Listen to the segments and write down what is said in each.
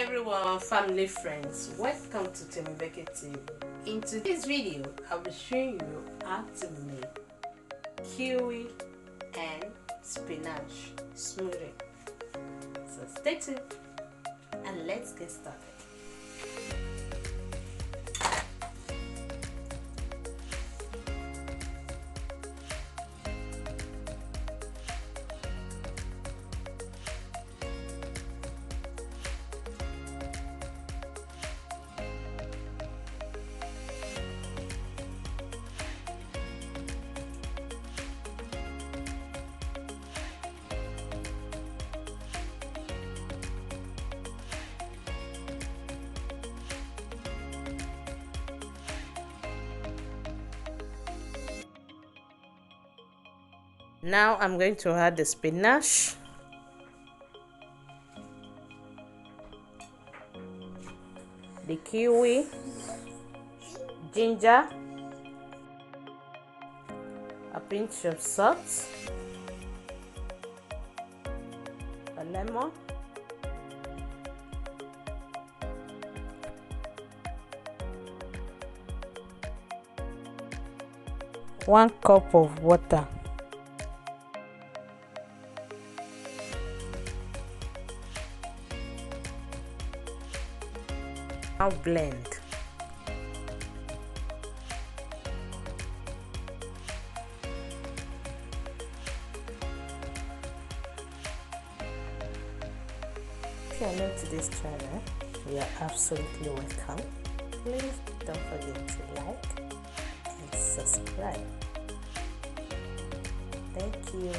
everyone, family, friends, welcome to Team Becky TV. In today's video, I'll be showing you how to make kiwi and spinach smoothie. So stay tuned and let's get started. Now I'm going to add the spinach, the kiwi, ginger, a pinch of salt, a lemon, one cup of water. Now blend. If you are new to this channel, you are absolutely welcome. Please don't forget to like and subscribe. Thank you.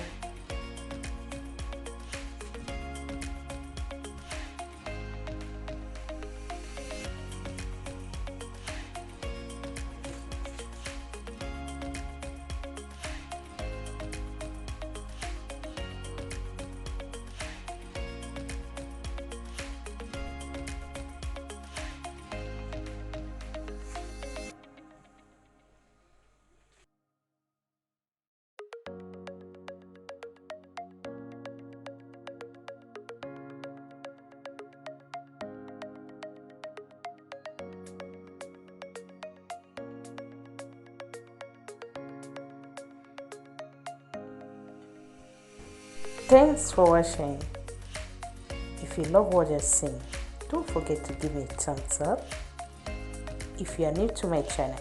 Thanks for watching. If you love what you're seeing, don't forget to give me a thumbs up. If you are new to my channel,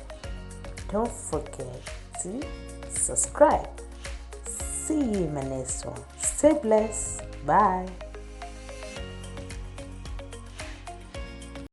don't forget to subscribe. See you in my next one. Stay blessed. Bye.